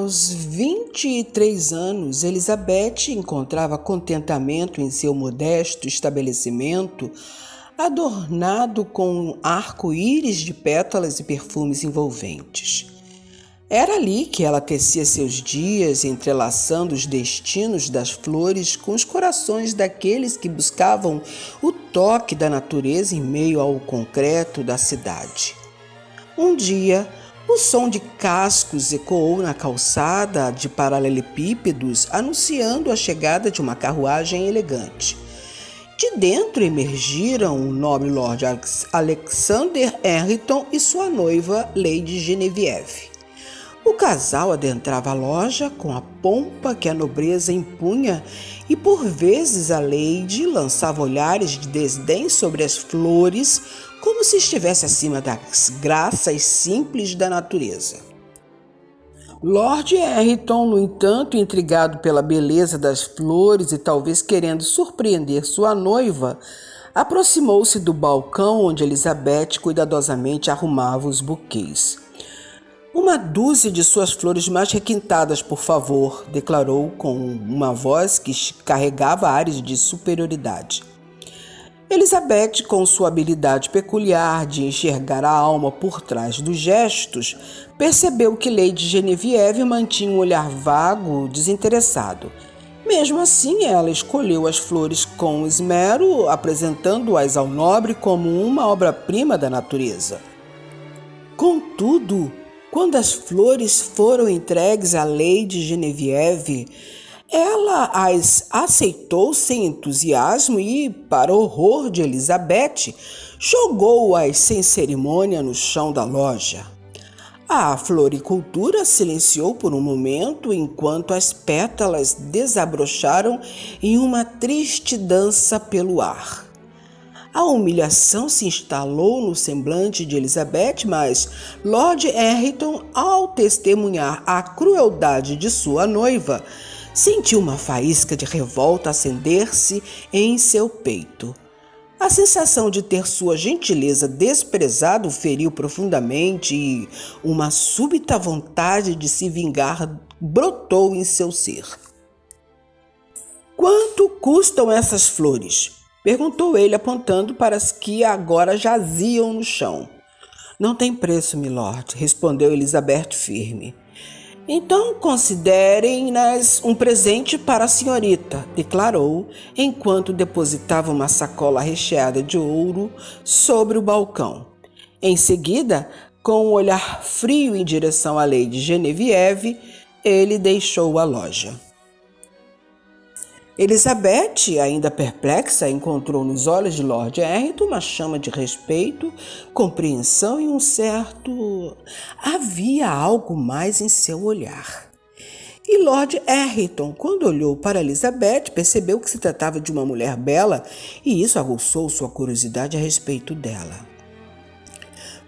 Aos 23 anos, Elizabeth encontrava contentamento em seu modesto estabelecimento, adornado com um arco-íris de pétalas e perfumes envolventes. Era ali que ela tecia seus dias, entrelaçando os destinos das flores com os corações daqueles que buscavam o toque da natureza em meio ao concreto da cidade. Um dia, o som de cascos ecoou na calçada de paralelepípedos, anunciando a chegada de uma carruagem elegante. De dentro emergiram o nobre Lord Alexander Harrington e sua noiva Lady Genevieve. O casal adentrava a loja com a pompa que a nobreza impunha e, por vezes, a Lady lançava olhares de desdém sobre as flores, como se estivesse acima das graças simples da natureza. Lord Harrington, no entanto, intrigado pela beleza das flores e talvez querendo surpreender sua noiva, aproximou-se do balcão onde Elizabeth cuidadosamente arrumava os buquês. "Uma dúzia de suas flores mais requintadas, por favor", declarou com uma voz que carregava ares de superioridade. Elizabeth, com sua habilidade peculiar de enxergar a alma por trás dos gestos, percebeu que Lady Genevieve mantinha um olhar vago, desinteressado. Mesmo assim, ela escolheu as flores com esmero, apresentando-as ao nobre como uma obra-prima da natureza. Contudo, quando as flores foram entregues à Lady Genevieve, ela as aceitou sem entusiasmo e, para o horror de Elizabeth, jogou-as sem cerimônia no chão da loja. A floricultura silenciou por um momento enquanto as pétalas desabrocharam em uma triste dança pelo ar. A humilhação se instalou no semblante de Elizabeth, mas Lord Harrington, ao testemunhar a crueldade de sua noiva, sentiu uma faísca de revolta acender-se em seu peito. A sensação de ter sua gentileza desprezada o feriu profundamente e uma súbita vontade de se vingar brotou em seu ser. "Quanto custam essas flores?", perguntou ele, apontando para as que agora jaziam no chão. "Não tem preço, milord", respondeu Elizabeth firme. "Então considerem-nas um presente para a senhorita", declarou, enquanto depositava uma sacola recheada de ouro sobre o balcão. Em seguida, com um olhar frio em direção à Lady Genevieve, ele deixou a loja. Elizabeth, ainda perplexa, encontrou nos olhos de Lord Harrington uma chama de respeito, compreensão e um certo... Havia algo mais em seu olhar. E Lord Harrington, quando olhou para Elizabeth, percebeu que se tratava de uma mulher bela e isso aguçou sua curiosidade a respeito dela.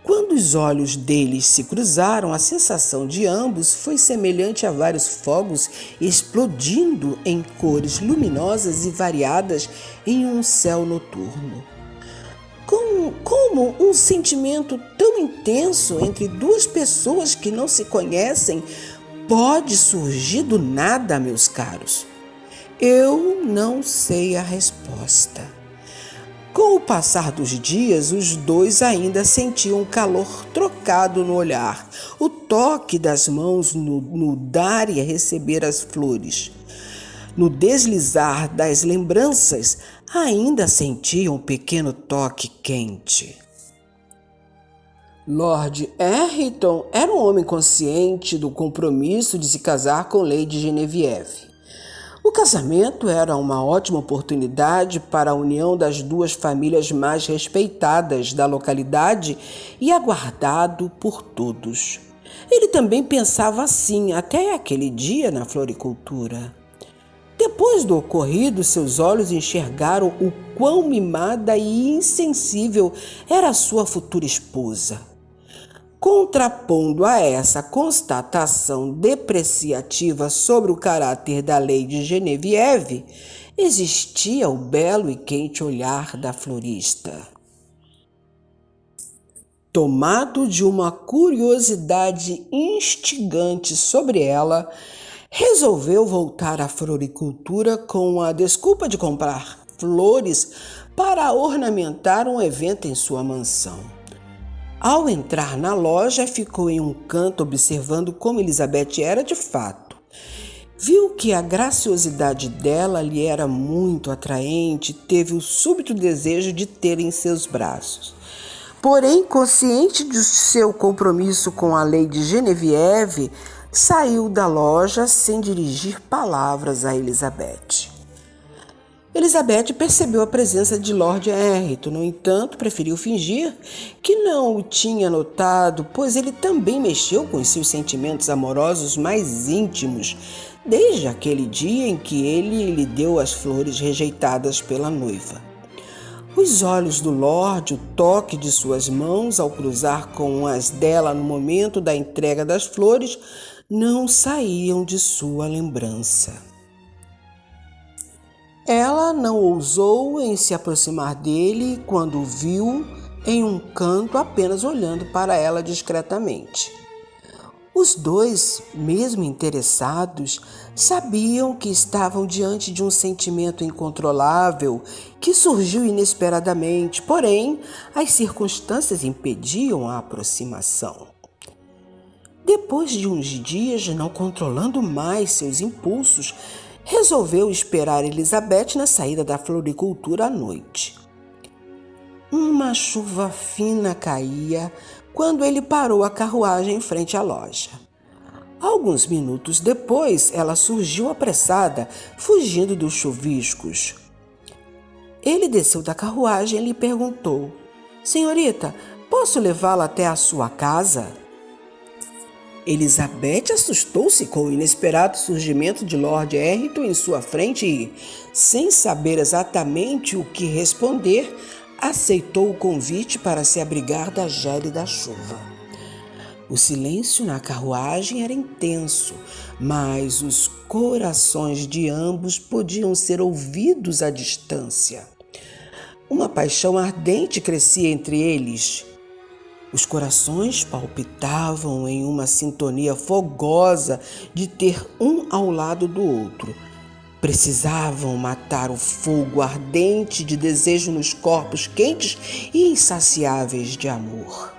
Quando os olhos deles se cruzaram, a sensação de ambos foi semelhante a vários fogos explodindo em cores luminosas e variadas em um céu noturno. Como um sentimento tão intenso entre duas pessoas que não se conhecem pode surgir do nada, meus caros? Eu não sei a resposta. Com o passar dos dias, os dois ainda sentiam o calor trocado no olhar, o toque das mãos no dar e receber as flores. No deslizar das lembranças, ainda sentiam um pequeno toque quente. Lord Harrington era um homem consciente do compromisso de se casar com Lady Genevieve. O casamento era uma ótima oportunidade para a união das duas famílias mais respeitadas da localidade e aguardado por todos. Ele também pensava assim até aquele dia na floricultura. Depois do ocorrido, seus olhos enxergaram o quão mimada e insensível era sua futura esposa. Contrapondo a essa constatação depreciativa sobre o caráter da Lady Genevieve, existia o belo e quente olhar da florista. tomado de uma curiosidade instigante sobre ela, resolveu voltar à floricultura com a desculpa de comprar flores para ornamentar um evento em sua mansão. Ao entrar na loja, ficou em um canto observando como Elizabeth era de fato. Viu que a graciosidade dela lhe era muito atraente e teve o súbito desejo de ter em seus braços. Porém, consciente de seu compromisso com a Lady Genevieve, saiu da loja sem dirigir palavras a Elizabeth. Elizabeth percebeu a presença de Lord Errington, no entanto, preferiu fingir que não o tinha notado, pois ele também mexeu com os seus sentimentos amorosos mais íntimos, desde aquele dia em que ele lhe deu as flores rejeitadas pela noiva. Os olhos do Lorde, o toque de suas mãos ao cruzar com as dela no momento da entrega das flores, não saíam de sua lembrança. Ela não ousou em se aproximar dele quando o viu em um canto apenas olhando para ela discretamente. Os dois, mesmo interessados, sabiam que estavam diante de um sentimento incontrolável que surgiu inesperadamente, porém, as circunstâncias impediam a aproximação. Depois de uns dias, não controlando mais seus impulsos, resolveu esperar Elizabeth na saída da floricultura à noite. Uma chuva fina caía quando ele parou a carruagem em frente à loja. Alguns minutos depois, ela surgiu apressada, fugindo dos chuviscos. Ele desceu da carruagem e lhe perguntou: "Senhorita, posso levá-la até a sua casa?" Elizabeth assustou-se com o inesperado surgimento de Lord Errington em sua frente e, sem saber exatamente o que responder, aceitou o convite para se abrigar da gélida chuva. O silêncio na carruagem era intenso, mas os corações de ambos podiam ser ouvidos à distância. Uma paixão ardente crescia entre eles. Os corações palpitavam em uma sintonia fogosa de ter um ao lado do outro. Precisavam matar o fogo ardente de desejo nos corpos quentes e insaciáveis de amor.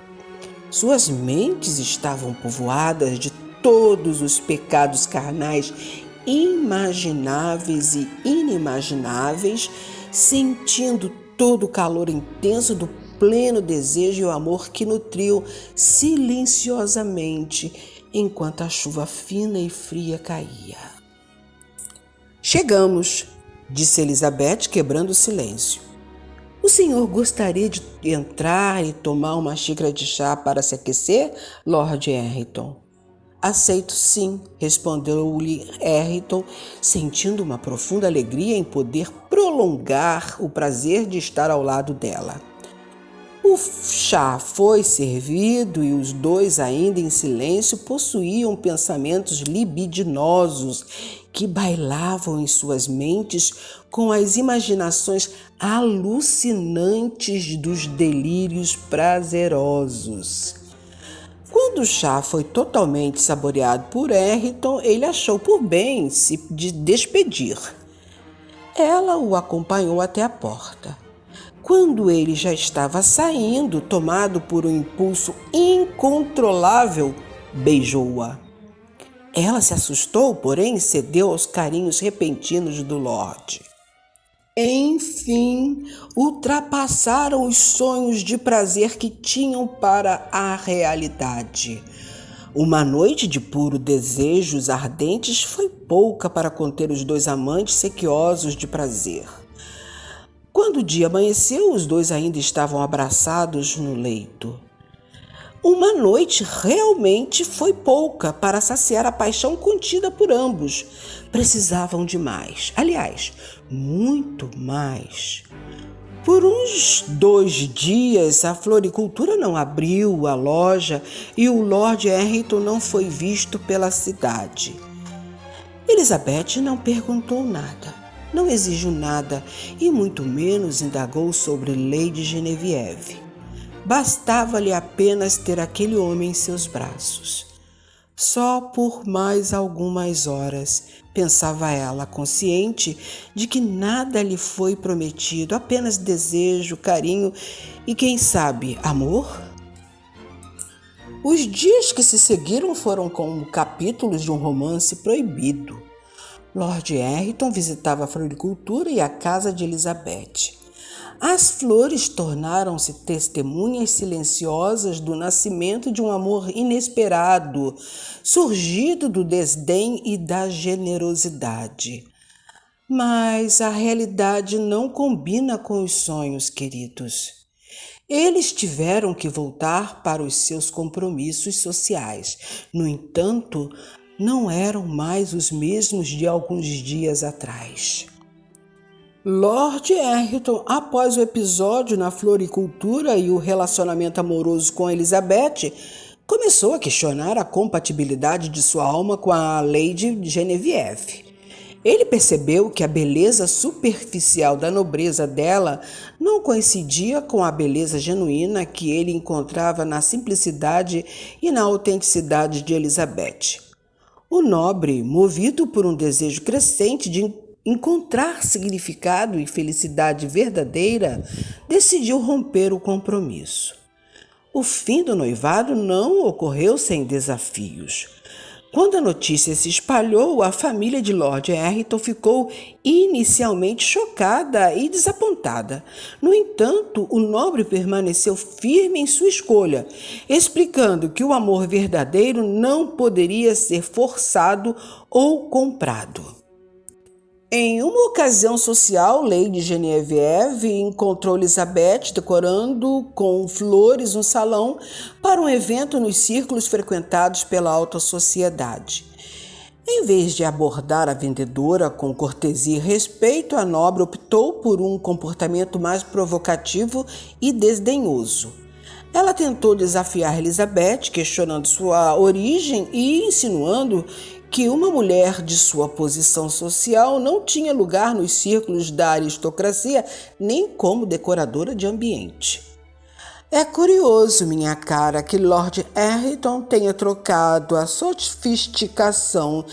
Suas mentes estavam povoadas de todos os pecados carnais imagináveis e inimagináveis, sentindo todo o calor intenso do pleno desejo e o amor que nutriu silenciosamente enquanto a chuva fina e fria caía. "Chegamos", disse Elizabeth, quebrando o silêncio. "O senhor gostaria de entrar e tomar uma xícara de chá para se aquecer, Lord Errington?" "Aceito sim", respondeu-lhe Errington, sentindo uma profunda alegria em poder prolongar o prazer de estar ao lado dela. O chá foi servido e os dois, ainda em silêncio, possuíam pensamentos libidinosos que bailavam em suas mentes com as imaginações alucinantes dos delírios prazerosos. Quando o chá foi totalmente saboreado por Errington, ele achou por bem se despedir. Ela o acompanhou até a porta. Quando ele já estava saindo, tomado por um impulso incontrolável, beijou-a. Ela se assustou, porém cedeu aos carinhos repentinos do Lorde. Enfim, ultrapassaram os sonhos de prazer que tinham para a realidade. Uma noite de puro desejos ardentes foi pouca para conter os dois amantes sequiosos de prazer. Quando o dia amanheceu, os dois ainda estavam abraçados no leito. Uma noite realmente foi pouca para saciar a paixão contida por ambos. Precisavam de mais. Aliás, muito mais. Por uns 2 dias, a floricultura não abriu a loja e o Lord Errington não foi visto pela cidade. Elizabeth não perguntou nada. Não exigiu nada e muito menos indagou sobre Lady Genevieve. Bastava-lhe apenas ter aquele homem em seus braços. Só por mais algumas horas, pensava ela, consciente de que nada lhe foi prometido, apenas desejo, carinho e, quem sabe, amor? Os dias que se seguiram foram como capítulos de um romance proibido. Lord Errington visitava a floricultura e a casa de Elizabeth. As flores tornaram-se testemunhas silenciosas do nascimento de um amor inesperado, surgido do desdém e da generosidade. Mas a realidade não combina com os sonhos, queridos. Eles tiveram que voltar para os seus compromissos sociais. No entanto, não eram mais os mesmos de alguns dias atrás. Lord Errington, após o episódio na floricultura e o relacionamento amoroso com Elizabeth, começou a questionar a compatibilidade de sua alma com a Lady Genevieve. Ele percebeu que a beleza superficial da nobreza dela não coincidia com a beleza genuína que ele encontrava na simplicidade e na autenticidade de Elizabeth. O nobre, movido por um desejo crescente de encontrar significado e felicidade verdadeira, decidiu romper o compromisso. O fim do noivado não ocorreu sem desafios. Quando a notícia se espalhou, a família de Lord Errington ficou inicialmente chocada e desapontada. No entanto, o nobre permaneceu firme em sua escolha, explicando que o amor verdadeiro não poderia ser forçado ou comprado. Em uma ocasião social, Lady Genevieve encontrou Elizabeth decorando com flores um salão para um evento nos círculos frequentados pela alta sociedade. Em vez de abordar a vendedora com cortesia e respeito, a nobre optou por um comportamento mais provocativo e desdenhoso. Ela tentou desafiar Elizabeth, questionando sua origem e insinuando que uma mulher de sua posição social não tinha lugar nos círculos da aristocracia nem como decoradora de ambiente. É curioso, minha cara, que Lord Errington tenha trocado a sofisticação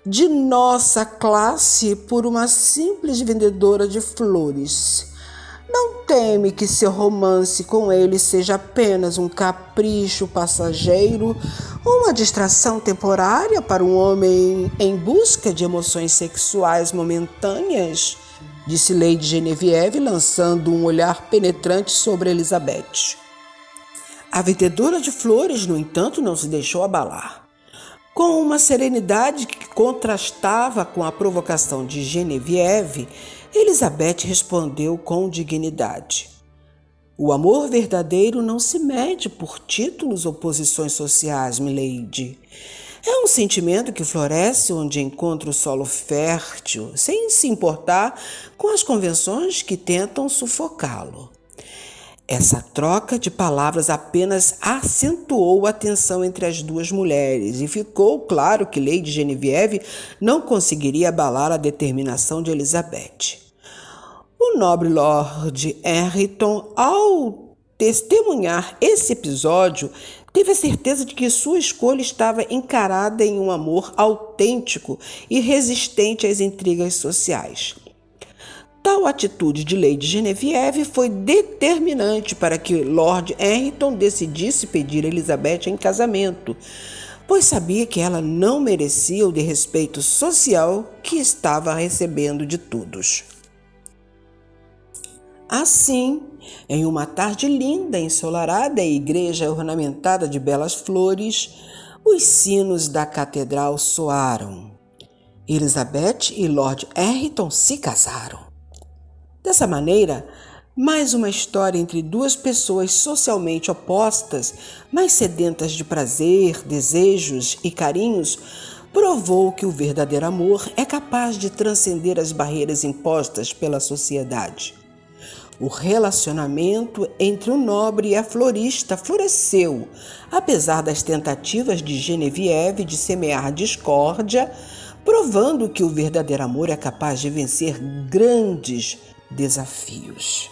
de nossa classe por uma simples vendedora de flores. Não teme que seu romance com ele seja apenas um capricho passageiro ou uma distração temporária para um homem em busca de emoções sexuais momentâneas? Disse Lady Genevieve, lançando um olhar penetrante sobre Elizabeth. A vendedora de flores, no entanto, não se deixou abalar. Com uma serenidade que contrastava com a provocação de Genevieve, Elizabeth respondeu com dignidade. O amor verdadeiro não se mede por títulos ou posições sociais, milady. É um sentimento que floresce onde encontra o solo fértil, sem se importar com as convenções que tentam sufocá-lo. Essa troca de palavras apenas acentuou a tensão entre as duas mulheres e ficou claro que Lady Genevieve não conseguiria abalar a determinação de Elizabeth. O nobre Lord Errington, ao testemunhar esse episódio, teve a certeza de que sua escolha estava encarada em um amor autêntico e resistente às intrigas sociais. Tal atitude de Lady Genevieve foi determinante para que Lord Errington decidisse pedir Elizabeth em casamento, pois sabia que ela não merecia o desrespeito social que estava recebendo de todos. Assim, em uma tarde linda, ensolarada e igreja ornamentada de belas flores, os sinos da catedral soaram. Elizabeth e Lord Errington se casaram. Dessa maneira, mais uma história entre duas pessoas socialmente opostas, mas sedentas de prazer, desejos e carinhos, provou que o verdadeiro amor é capaz de transcender as barreiras impostas pela sociedade. O relacionamento entre o nobre e a florista floresceu, apesar das tentativas de Genevieve de semear discórdia, provando que o verdadeiro amor é capaz de vencer grandes desafios.